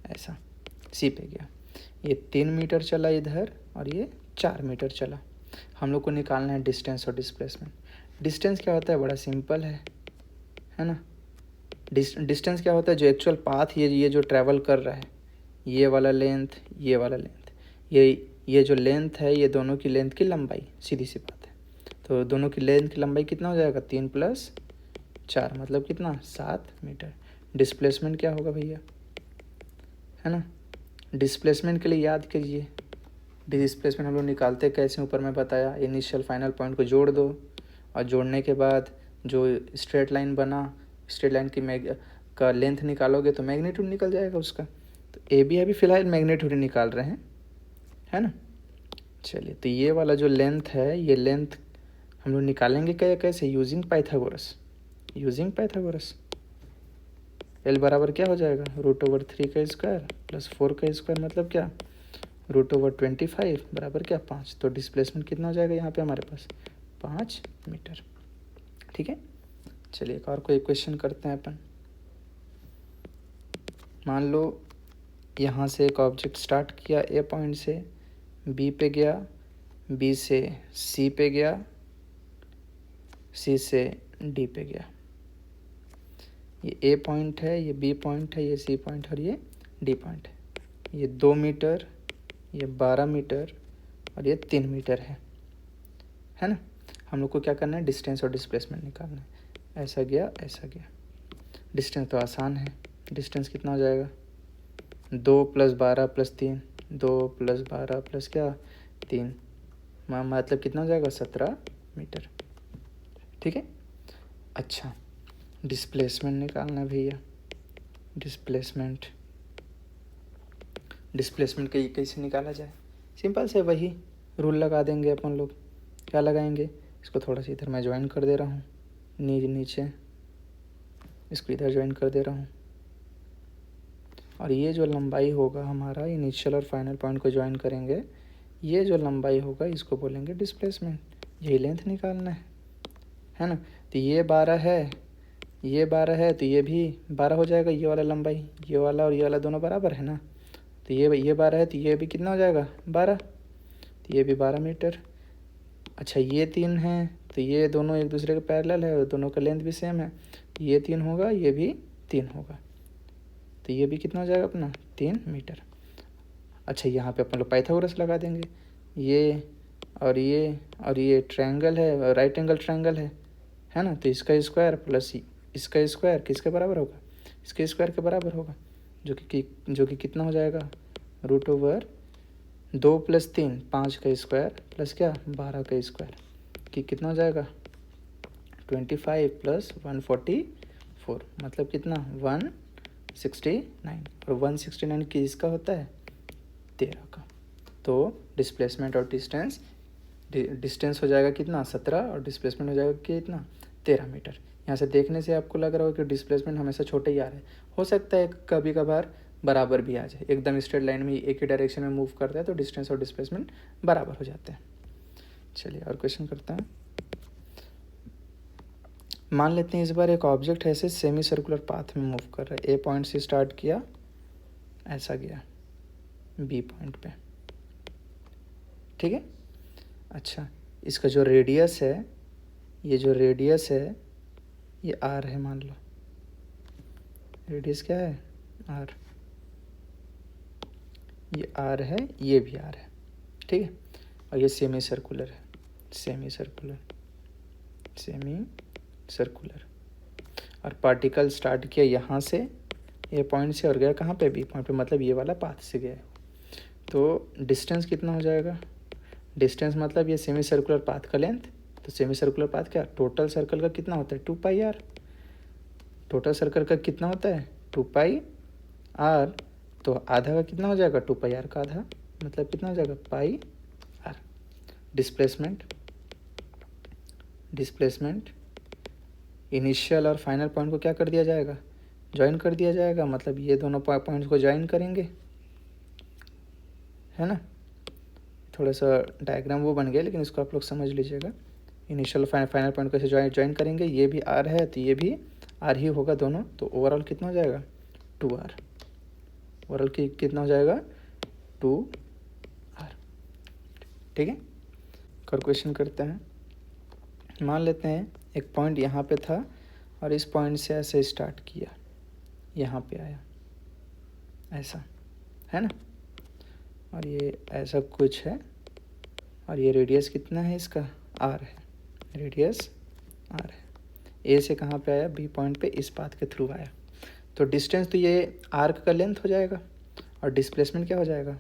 ऐसा सी पे गया, ये 3 मीटर चला इधर और ये 4 मीटर चला। हम लोग को निकालना है डिस्टेंस और डिस्प्लेसमेंट। डिस्टेंस क्या होता है, बड़ा सिंपल है ना। डिस्टेंस क्या होता है, जो एक्चुअल पाथ ये जो ट्रैवल कर रहा है, ये वाला लेंथ, ये वाला लेंथ, ये जो लेंथ है, ये दोनों की लेंथ की लंबाई, सीधी सी बात है। तो दोनों की लेंथ की लंबाई कितना हो जाएगा, 3 + 4 मतलब कितना, 7 मीटर। डिस्प्लेसमेंट क्या होगा भैया, है ना। डिस्प्लेसमेंट के लिए याद कीजिए, डिस्प्लेसमेंट हम लोग निकालते कैसे, ऊपर में बताया, इनिशियल फाइनल पॉइंट को जोड़ दो, और जोड़ने के बाद जो स्ट्रेट लाइन बना, स्ट्रेट लाइन की का लेंथ निकालोगे तो मैग्नीट्यूड निकल जाएगा उसका। तो ए बी अभी फ़िलहाल मैग्नीट्यूड निकाल रहे हैं, है ना। चलिए, तो ये वाला जो लेंथ है, ये लेंथ हम लोग निकालेंगे कैसे, यूजिंग पाइथागोरस। एल बराबर क्या हो जाएगा, √3 का स्क्वायर + 4 का स्क्वायर, मतलब क्या, √25 बराबर क्या, 5। तो डिस्प्लेसमेंट कितना हो जाएगा यहाँ पे हमारे पास, 5 मीटर। ठीक है, चलिए एक और कोई क्वेश्चन करते हैं अपन। मान लो यहाँ से एक ऑब्जेक्ट स्टार्ट किया, ए पॉइंट से बी पे गया, बी से सी पे गया, सी से डी पे गया। ये ए पॉइंट है, ये बी पॉइंट है, ये सी पॉइंट है और ये डी पॉइंट है। ये 2 मीटर, ये 12 मीटर और ये 3 मीटर है ना। हम लोग को क्या करना है, डिस्टेंस और डिस्प्लेसमेंट निकालना है। ऐसा गया, ऐसा गया। डिस्टेंस तो आसान है, डिस्टेंस कितना हो जाएगा, 2 + 12 + 3, 2 + 12 + क्या, 3, मतलब कितना हो जाएगा, 17 मीटर। ठीक है, अच्छा डिस्प्लेसमेंट निकालना है भैया। डिस्प्लेसमेंट कैसे निकाला जाए, सिंपल से वही रूल लगा देंगे अपन लोग। क्या लगाएंगे, इसको थोड़ा सा इधर मैं ज्वाइन कर दे रहा हूँ, नीचे इसको इधर ज्वाइन कर दे रहा हूँ, और ये जो लंबाई होगा हमारा, इनिशियल और फाइनल पॉइंट को ज्वाइन करेंगे, ये जो लंबाई होगा इसको बोलेंगे डिस्प्लेसमेंट। यही लेंथ निकालना है ना। तो ये 12 है, ये 12 है, तो ये भी 12 हो जाएगा। ये वाला लंबाई, ये वाला और ये वाला दोनों बराबर है ना। तो ये 12 है, तो ये भी कितना हो जाएगा, 12, तो ये भी 12 मीटर। अच्छा ये 3 है, तो ये दोनों एक दूसरे के पैरेलल है और दोनों का लेंथ भी सेम है। ये 3 होगा, ये भी 3 होगा, तो ये भी कितना हो जाएगा अपना, 3 मीटर। अच्छा यहाँ पे अपन लोग पाइथागोरस लगा देंगे। ये और ये ट्रायंगल है, राइट एंगल ट्रायंगल है ना। तो इसका स्क्वायर प्लस इसका स्क्वायर किसके बराबर होगा, इसके स्क्वायर के बराबर होगा, जो कि कितना हो जाएगा, √2 + 3, 5 का स्क्वायर प्लस क्या, 12 का स्क्वायर, कि कितना हो जाएगा, 25 + 144, मतलब कितना, 169। और 169 किसका होता है, 13 का। तो डिस्प्लेसमेंट और डिस्टेंस हो जाएगा कितना, 17, और डिस्प्लेसमेंट हो जाएगा कितना, 13 मीटर। यहाँ से देखने से आपको लग रहा हो कि डिस्प्लेसमेंट हमेशा छोटे ही आ रहे हैं, हो सकता है कभी कभार बराबर भी आ जाए, एकदम स्ट्रेट लाइन में एक ही डायरेक्शन में मूव करता है तो डिस्टेंस और डिस्प्लेसमेंट बराबर हो जाते हैं। चलिए और क्वेश्चन करते हैं। मान लेते हैं इस बार एक ऑब्जेक्ट ऐसे सेमी सर्कुलर पाथ में मूव कर रहा है। ए पॉइंट से स्टार्ट किया, ऐसा गया बी पॉइंट पे, ठीक है। अच्छा इसका जो रेडियस है, ये जो रेडियस है ये आर है, मान लो रेडियस क्या है, आर, ये आर है, ये भी आर है, ठीक है। और ये सेमी सर्कुलर है, सेमी सर्कुलर। और पार्टिकल स्टार्ट किया यहाँ से, ये पॉइंट से, और गया कहाँ पे, बी पॉइंट पे, मतलब ये वाला पाथ से गया है। तो डिस्टेंस कितना हो जाएगा, डिस्टेंस मतलब ये सेमी सर्कुलर पाथ का लेंथ। तो सेमी सर्कुलर पाथ क्या, टोटल सर्कल का कितना होता है, 2πr। टोटल सर्कल का कितना होता है, 2πr। तो आधा का कितना हो जाएगा, 2πr का आधा, मतलब कितना हो जाएगा, πr। डिस्प्लेसमेंट इनिशियल और फाइनल पॉइंट को क्या कर दिया जाएगा, ज्वाइन कर दिया जाएगा, मतलब ये दोनों पॉइंट्स को ज्वाइन करेंगे, है ना। थोड़ा सा डायग्राम वो बन गया, लेकिन इसको आप लोग समझ लीजिएगा। इनिशियल फाइनल पॉइंट को ऐसे ज्वाइन करेंगे, ये भी आर है तो ये भी आर ही होगा दोनों, तो ओवरऑल कितना हो जाएगा, 2r। ओवरऑल कितना हो जाएगा, 2r। ठीक है, कर क्वेश्चन करते हैं। मान लेते हैं एक पॉइंट यहाँ पे था और इस पॉइंट से ऐसे स्टार्ट किया, यहाँ पे आया, ऐसा है ना, और ये ऐसा कुछ है, और ये रेडियस कितना है इसका, r है, रेडियस r है। ए से कहाँ पे आया, बी पॉइंट पे इस पाथ के थ्रू आया। तो डिस्टेंस तो ये आर्क का लेंथ हो जाएगा, और डिस्प्लेसमेंट क्या हो जाएगा,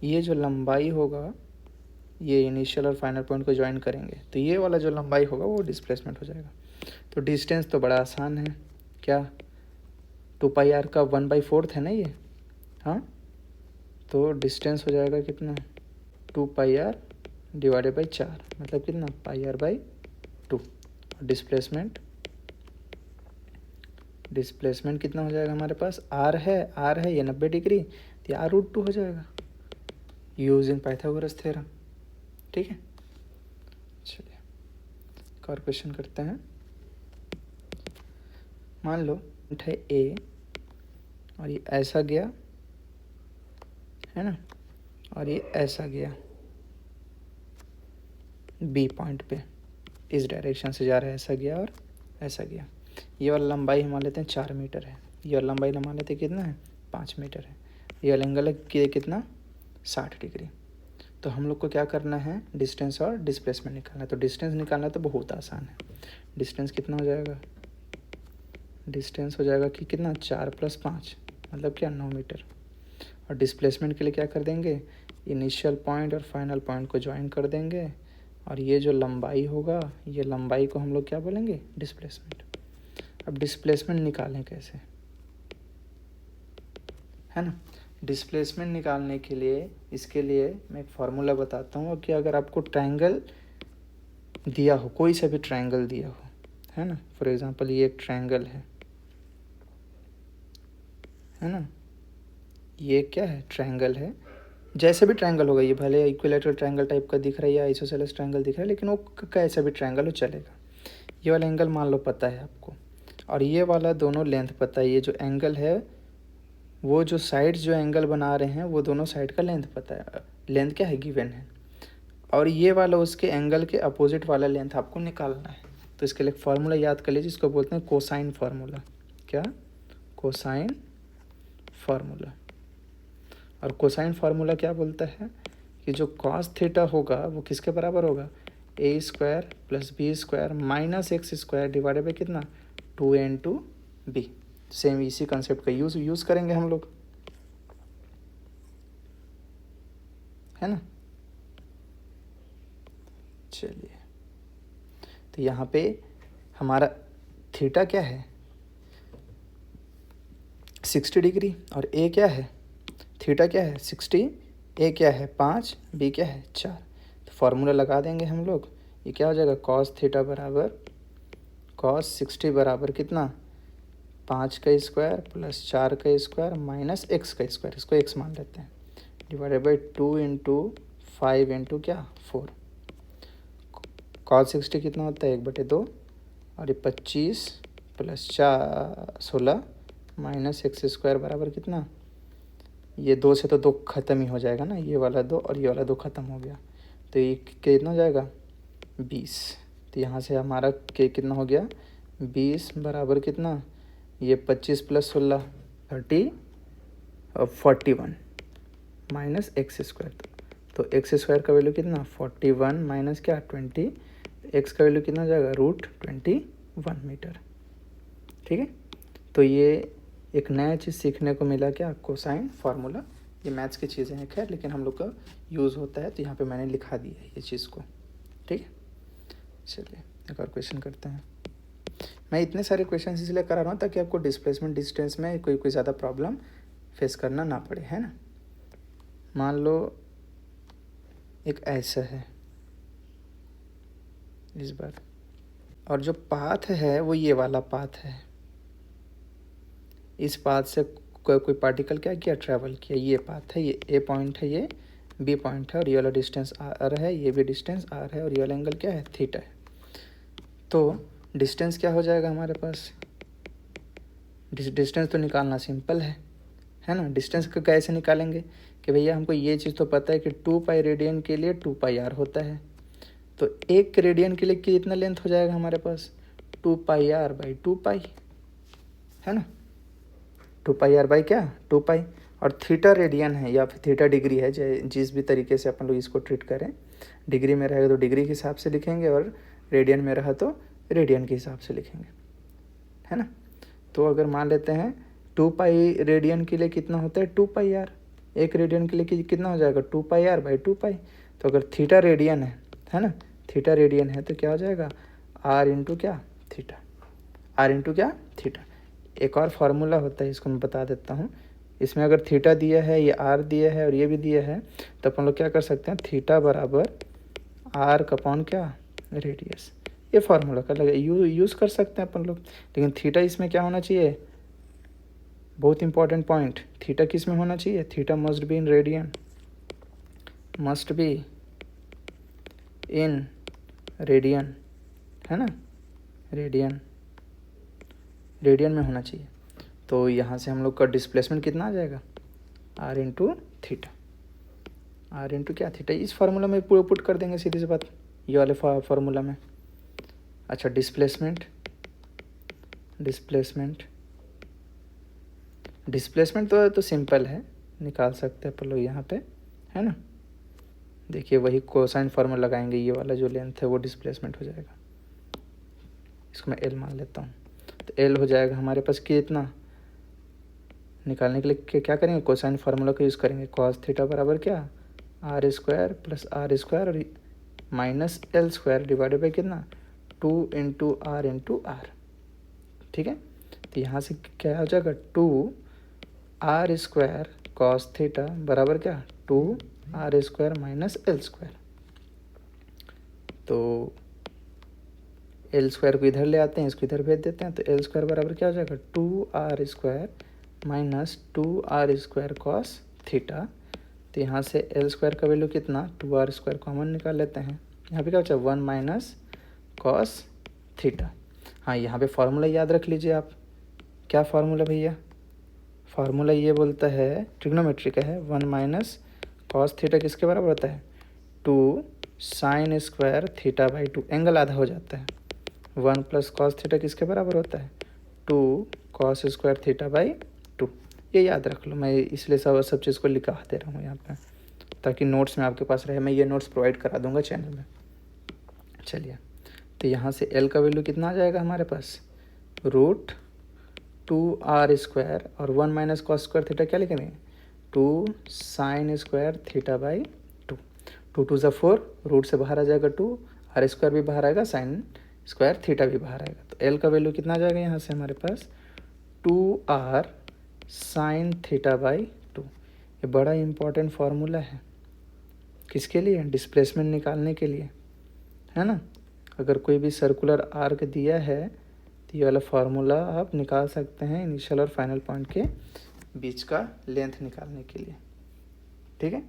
ये जो लंबाई होगा, ये इनिशियल और फाइनल पॉइंट को ज्वाइन करेंगे तो ये वाला जो लंबाई होगा वो डिस्प्लेसमेंट हो जाएगा। तो डिस्टेंस तो बड़ा आसान है, क्या, 2πr का 1/4 है ना ये, हाँ। तो डिस्टेंस हो जाएगा कितना, 2πr डिवाइडेड बाई 4, मतलब कितना, πr/2। डिस्प्लेसमेंट कितना हो जाएगा हमारे पास, r है ये 90 डिग्री, तो r√2 हो जाएगा, यूजिंग पाइथागोरस थ्योरम। ठीक है, चलिए और क्वेश्चन करते हैं। मान लो है ए और ये ऐसा गया, है ना, और ये ऐसा गया बी पॉइंट पे, इस डायरेक्शन से जा रहा है, ऐसा गया और ऐसा गया। ये वाला लंबाई हम मान लेते हैं 4 मीटर है, ये वाला लंबाई मान लेते हैं कितना है, 5 मीटर है। ये वाला एंगल है कितना, 60 डिग्री। तो हम लोग को क्या करना है, डिस्टेंस और डिस्प्लेसमेंट निकालना है। तो डिस्टेंस निकालना तो बहुत आसान है। डिस्टेंस कितना हो जाएगा, डिस्टेंस हो जाएगा कि कितना, 4 + 5 मतलब क्या, 9 मीटर। और डिस्प्लेसमेंट के लिए क्या कर देंगे, इनिशियल पॉइंट और फाइनल पॉइंट को ज्वाइन कर देंगे, और ये जो लंबाई होगा, ये लंबाई को हम लोग क्या बोलेंगे, डिस्प्लेसमेंट। अब डिस्प्लेसमेंट निकालें कैसे, है ना। डिस्प्लेसमेंट निकालने के लिए, इसके लिए मैं एक फार्मूला बताता हूँ कि अगर आपको ट्रायंगल दिया हो, कोई सा भी ट्रायंगल दिया हो, है ना, फॉर एग्जांपल ये एक ट्रायंगल है ना, ये क्या है, ट्रायंगल है। जैसे भी ट्रायंगल होगा, ये भले इक्विलैटरल ट्रायंगल टाइप का दिख रहा है या आइसोसेलेस ट्रायंगल दिख रहा है, लेकिन वो कैसा भी ट्रायंगल हो चलेगा। ये वाला एंगल मान लो पता है आपको, और ये वाला दोनों लेंथ पता है। ये जो एंगल है, वो जो साइड जो एंगल बना रहे हैं, वो दोनों साइड का लेंथ पता है, लेंथ क्या है, गिवन है। और ये वाला उसके एंगल के अपोजिट वाला लेंथ आपको निकालना है। तो इसके लिए फार्मूला याद कर लीजिए, इसको बोलते हैं कोसाइन फार्मूला। क्या, कोसाइन फार्मूला। और कोसाइन फार्मूला क्या बोलता है कि जो कॉस थीटा होगा वो किसके बराबर होगा, a² + b² - x² divided by कितना, 2a × b। सेम इसी कंसेप्ट का यूज़ करेंगे हम लोग, है ना। चलिए, तो यहाँ पे हमारा थीटा क्या है, 60 डिग्री, और ए क्या है, थीटा क्या है 60, ए क्या है 5, बी क्या है 4। तो फार्मूला लगा देंगे हम लोग। ये क्या हो जाएगा, कॉस थीटा बराबर कॉस 60 बराबर कितना, 5 का स्क्वायर + 4 का स्क्वायर - x का स्क्वायर, इसको x मान लेते हैं, डिवाइडेड बाई 2 × 5 × क्या, 4। कॉस 60 कितना होता है, 1/2, और ये 25 + 4 16 - x² बराबर कितना, ये 2 से तो 2 ख़त्म ही हो जाएगा ना, ये वाला 2 और ये वाला 2 ख़त्म हो गया, तो ये कितना हो जाएगा, 20। तो यहाँ से हमारा कितना हो गया, 20 बराबर कितना, ये 25 + 16 30 और 41 - x²। तो x² का वैल्यू कितना, 41 - क्या, 20, x का वैल्यू कितना हो जाएगा, √21 मीटर। ठीक है। तो ये एक नया चीज़ सीखने को मिला क्या, कोसाइन फार्मूला। ये मैथ्स की चीज़ें हैं खैर, लेकिन हम लोग का यूज़ होता है तो यहाँ पे मैंने लिखा दिया है ये चीज़ को, ठीक है। चलिए एक और क्वेश्चन करते हैं। मैं इतने सारे क्वेश्चन इसलिए करा रहा हूँ ताकि आपको डिस्प्लेसमेंट डिस्टेंस में कोई ज़्यादा प्रॉब्लम फेस करना ना पड़े, है ना। मान लो एक ऐसा है इस बार, और जो पाथ है वो ये वाला पाथ है। इस पाथ से कोई पार्टिकल क्या किया, ट्रैवल किया। ये पाथ है, ये ए पॉइंट है, ये बी पॉइंट है, और ये वाला डिस्टेंस आर है, ये भी डिस्टेंस आर है, और ये वाला एंगल क्या है, थीटा है। तो डिस्टेंस क्या हो जाएगा हमारे पास, डिस्टेंस तो निकालना सिंपल है ना। डिस्टेंस का कैसे निकालेंगे कि भैया हमको ये चीज़ तो पता है कि 2 पाई रेडियन के लिए 2 पाई आर होता है। तो एक रेडियन के लिए कितना लेंथ हो जाएगा हमारे पास, 2 पाई आर बाई 2 पाई, है ना। 2 पाई आर बाई क्या, 2 पाई। और थीटा रेडियन है या फिर थीटा डिग्री है, जिस भी तरीके से अपन लोग इसको ट्रीट करें। डिग्री में रहेगा तो डिग्री के हिसाब से लिखेंगे, और रेडियन में रहा तो रेडियन के हिसाब से लिखेंगे, है ना। तो अगर मान लेते हैं 2 पाई रेडियन के लिए कितना होता है, 2 पाई आर। एक रेडियन के लिए कितना हो जाएगा, 2 पाई आर बाई 2 पाई। तो अगर थीटा रेडियन है ना, थीटा रेडियन है तो क्या हो जाएगा, आर इंटू क्या, थीटा। आर इंटू क्या, थीटा। एक और फार्मूला होता है, इसको मैं बता देता हूँ। इसमें अगर थीटा दिया है, ये आर दिया है और ये भी दिया है, तो अपन लोग क्या कर सकते हैं, थीटा बराबर आर का अपॉन क्या, रेडियस। ये फार्मूला का लगे यूज़ कर सकते हैं अपन लोग। लेकिन थीटा इसमें क्या होना चाहिए, बहुत इंपॉर्टेंट पॉइंट, थीटा किस में होना चाहिए, theta must be in radian, must be in radian, है ना, रेडियन में होना चाहिए। तो यहाँ से हम लोग का डिस्प्लेसमेंट कितना आ जाएगा, r into theta, r into क्या, थीटा। इस फार्मूला में पूरा पुट कर देंगे सीधी सी बात, ये वाले फार्मूला में। अच्छा, डिस्प्लेसमेंट तो सिंपल है, निकाल सकते हैं अपन लोग यहाँ पे, है ना। देखिए वही कोसाइन फार्मूला लगाएंगे, ये वाला जो लेंथ है वो डिस्प्लेसमेंट हो जाएगा। इसको मैं एल मान लेता हूँ। तो एल हो जाएगा हमारे पास कितना, निकालने के लिए क्या करेंगे, कोसाइन फार्मूला का यूज़ करेंगे। कॉस थीटा बराबर क्या, r square plus r square और minus l square divided by कितना, 2 इंटू आर। ठीक है। तो यहाँ से क्या हो जाएगा, 2 आर स्क्वायर कॉस थीटा बराबर क्या, 2 r square minus l square. तो एल स्क्वायर को इधर ले आते हैं, इसको इधर भेज देते हैं। तो एल स्क्वायर बराबर क्या हो जाएगा, 2 r square minus 2 r square cos theta. तो यहाँ से एल स्क्वायर का वैल्यू कितना, 2 आर स्क्वायर कॉमन निकाल लेते हैं। यहाँ पे क्या बचा, 1 माइनस कॉस थीटा। हाँ, यहाँ पे फार्मूला याद रख लीजिए आप। क्या फार्मूला भैया, फार्मूला ये बोलता है, ट्रिग्नोमेट्री का है, 1 माइनस कॉस थीटा किसके बराबर होता है, 2 sine square theta by 2। Angle आधा हो जाता है। 1 प्लस कॉस थीटा किसके बराबर होता है, 2 कॉस स्क्वायर थीटा बाई 2। ये याद रख लो, मैं इसलिए सब चीज़ को लिखा दे रहा हूँ यहाँ पे, ताकि नोट्स में आपके पास रहे। मैं ये नोट्स प्रोवाइड करा दूंगा चैनल में। चलिए, तो यहाँ से एल का वैल्यू कितना आ जाएगा हमारे पास, रूट 2 आर स्क्वायर और 1 माइनस कॉस स्क्वायर थीटा क्या लिखेंगे, 2 साइन स्क्वायर थीटा बाई 2। 2 2 ज़ा 4, रूट से बाहर आ जाएगा 2, आर स्क्वायर भी बाहर आएगा, साइन स्क्वायर थीटा भी बाहर आएगा। तो एल का वैल्यू कितना आ जाएगा यहाँ से हमारे पास, 2 आर साइन थीटा बाई 2। ये बड़ा इंपॉर्टेंट फार्मूला है, किसके लिए, डिस्प्लेसमेंट निकालने के लिए, है ना। अगर कोई भी सर्कुलर आर्क दिया है तो ये वाला फार्मूला आप निकाल सकते हैं इनिशियल और फाइनल पॉइंट के बीच का लेंथ निकालने के लिए। ठीक है।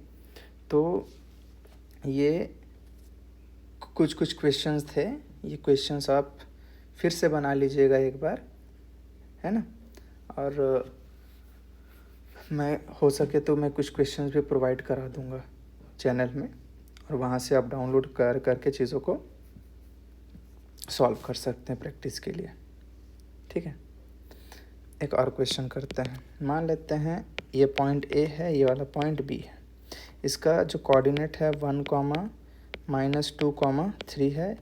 तो ये कुछ क्वेश्चंस थे, ये क्वेश्चंस आप फिर से बना लीजिएगा एक बार, है ना। और मैं हो सके तो मैं कुछ क्वेश्चंस भी प्रोवाइड करा दूंगा चैनल में, और वहाँ से आप डाउनलोड करके चीज़ों को सॉल्व कर सकते हैं प्रैक्टिस के लिए। ठीक है। एक और क्वेश्चन करते हैं। मान लेते हैं ये पॉइंट ए है, ये वाला पॉइंट बी है। इसका जो कोऑर्डिनेट है 1, -2, 3 है।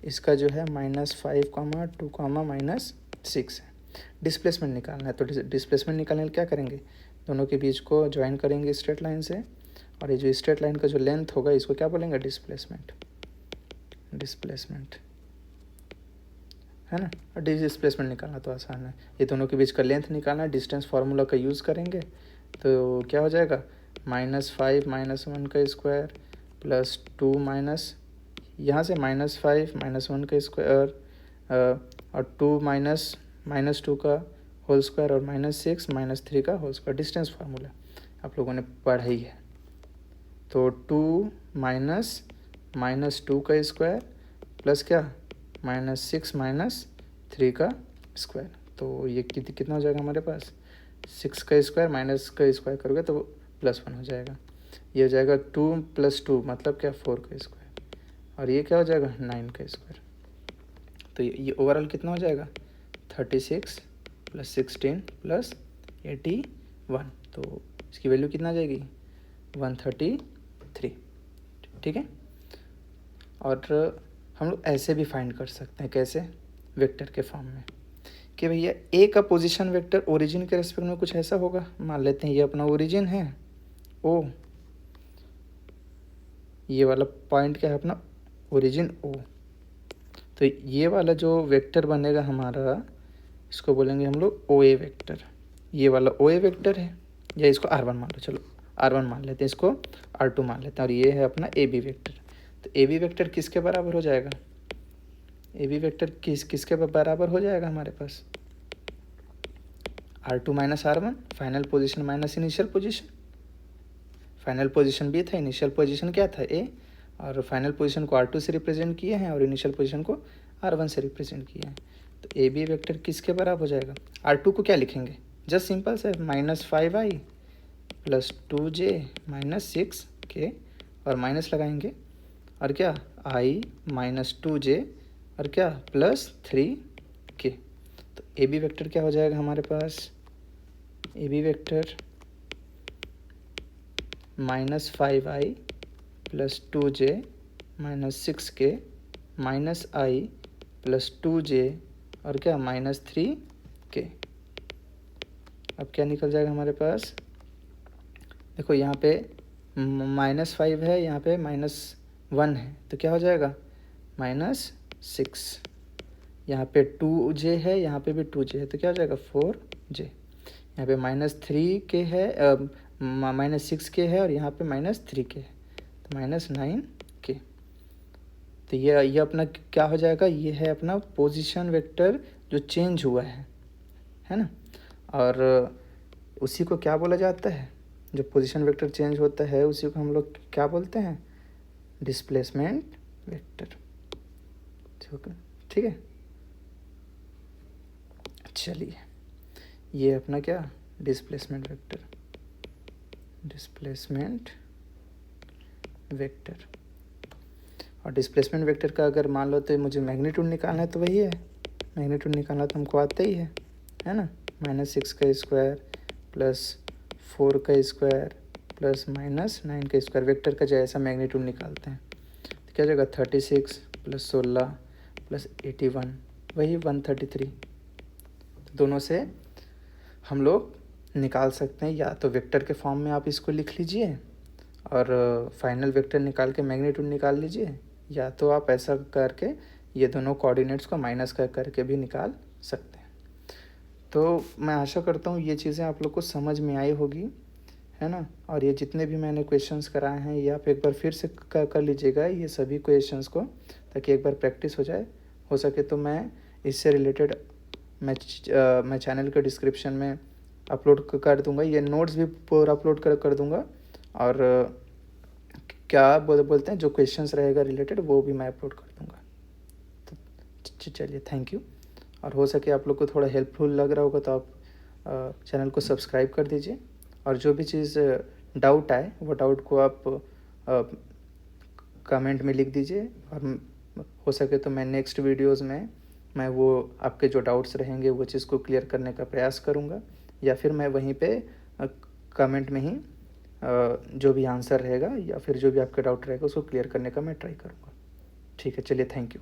इसका जो है -5, 2, -6 है। डिस्प्लेसमेंट निकालना है, तो डिस्प्लेसमेंट निकालने के लिए क्या करेंगे, दोनों के बीच को ज्वाइन करेंगे स्ट्रेट लाइन से, और ये जो स्ट्रेट लाइन का जो लेंथ होगा इसको क्या बोलेंगे, डिस्प्लेसमेंट है ना। और डिस्प्लेसमेंट निकालना तो आसान है, ये दोनों के बीच का लेंथ निकालना है, डिस्टेंस फार्मूला का यूज़ करेंगे, तो क्या हो जाएगा, -5 -1 का स्क्वायर प्लस 2 माइनस यहाँ से -5 -1 का स्क्वायर और 2 -2 का होल स्क्वायर और -6 -3 का होल स्क्वायर, डिस्टेंस फार्मूला आप लोगों ने पढ़ा ही है। तो 2 -2 का स्क्वायर प्लस क्या -6 -3 का स्क्वायर, तो ये कितना हो जाएगा हमारे पास, 6 का स्क्वायर माइनस का स्क्वायर करोगे तो +1 हो जाएगा, ये हो जाएगा 2 + 2 मतलब क्या 4 का स्क्वायर, और ये क्या हो जाएगा 9 का स्क्वायर। तो ये ओवरऑल कितना हो जाएगा 36 + 16 + 81, तो इसकी वैल्यू कितना आ जाएगी 133, ठीक है। और हम लोग ऐसे भी फाइंड कर सकते हैं, कैसे, वेक्टर के फॉर्म में, कि भैया ए का पोजीशन वेक्टर ओरिजिन के रेस्पेक्ट में कुछ ऐसा होगा, मान लेते हैं ये अपना ओरिजिन है ओ, ये वाला पॉइंट क्या है अपना ओरिजिन ओ, तो ये वाला जो वेक्टर बनेगा हमारा इसको बोलेंगे हम लोग ओ ए वेक्टर, ये वाला ओ ए वेक्टर है, या इसको R1 मान लो, चलो R1 मान लेते हैं, इसको R2 मान लेते हैं, और ये है अपना ए बी वेक्टर। तो ए बी वेक्टर किसके बराबर हो जाएगा, ए बी वेक्टर किसके बराबर हो जाएगा हमारे पास, R2 - R1, final position minus initial position, final position B था, इनिशियल पोजीशन क्या था ए, और फाइनल पोजीशन को R2 से रिप्रेजेंट किए हैं और इनिशियल पोजीशन को R1 से रिप्रेजेंट किए हैं। तो ए बी वेक्टर किसके बराबर हो जाएगा, R2 को क्या लिखेंगे, जस्ट सिंपल से -5i + 2j - 6k, और माइनस लगाएंगे, और क्या i - 2j और क्या +3k, तो ए बी वेक्टर क्या हो जाएगा हमारे पास, a b vector -5i + 2j - 6k -i + 2j और क्या -3k। अब क्या निकल जाएगा हमारे पास, देखो यहाँ पे -5 है, यहाँ पे -1 है, तो क्या हो जाएगा -6, यहाँ पे 2j है, यहाँ पे भी 2j है, तो क्या हो जाएगा 4j, यहाँ पे -3k है, -6k है, और यहाँ पे -3k है, तो -9k। तो ये अपना क्या हो जाएगा, ये है अपना पोजीशन वेक्टर जो चेंज हुआ है ना। और उसी को क्या बोला जाता है, जो पोजीशन वेक्टर चेंज होता है उसी को हम लोग क्या बोलते हैं, डिस्प्लेसमेंट वेक्टर, ठीक है। चलिए ये अपना क्या डिस्प्लेसमेंट वेक्टर, और डिस्प्लेसमेंट वेक्टर का अगर मान लो तो मुझे मैग्नीट्यूड निकालना है, तो वही है, मैग्नीट्यूड निकालना तो हमको आता ही है ना, -6 का स्क्वायर + 4 का स्क्वायर प्लस -9 का स्क्वायर, वेक्टर का जैसा मैग्नीट्यूड निकालते हैं तो क्या हो जाएगा 36 + 16 + 81 वही 133। तो दोनों से हम लोग निकाल सकते हैं, या तो वेक्टर के फॉर्म में आप इसको लिख लीजिए और फाइनल वेक्टर निकाल के मैग्नीट्यूड निकाल लीजिए, या तो आप ऐसा करके ये दोनों कोऑर्डिनेट्स को माइनस करके भी निकाल सकते हैं। तो मैं आशा करता हूँ ये चीज़ें आप लोग को समझ में आई होगी, है ना। और ये जितने भी मैंने क्वेश्चंस कराए हैं ये आप एक बार फिर से कर लीजिएगा ये सभी क्वेश्चंस को, ताकि एक बार प्रैक्टिस हो जाए। हो सके तो मैं इससे रिलेटेड मैं चैनल के डिस्क्रिप्शन में अपलोड कर दूंगा, ये नोट्स भी पूरा अपलोड कर दूंगा, और क्या बोलते हैं जो क्वेश्चंस रहेगा रिलेटेड वो भी मैं अपलोड कर दूंगा। तो चलिए थैंक यू। और हो सके आप लोग को थोड़ा हेल्पफुल लग रहा होगा तो आप चैनल को सब्सक्राइब कर दीजिए, और जो भी चीज़ डाउट आए वो डाउट को आप कमेंट में लिख दीजिए, और हो सके तो मैं नेक्स्ट वीडियोस में मैं वो आपके जो डाउट्स रहेंगे वो चीज़ को क्लियर करने का प्रयास करूँगा, या फिर मैं वहीं पे कमेंट में ही जो भी आंसर रहेगा या फिर जो भी आपका डाउट रहेगा उसको क्लियर करने का मैं ट्राई करूँगा। ठीक है, चलिए थैंक यू।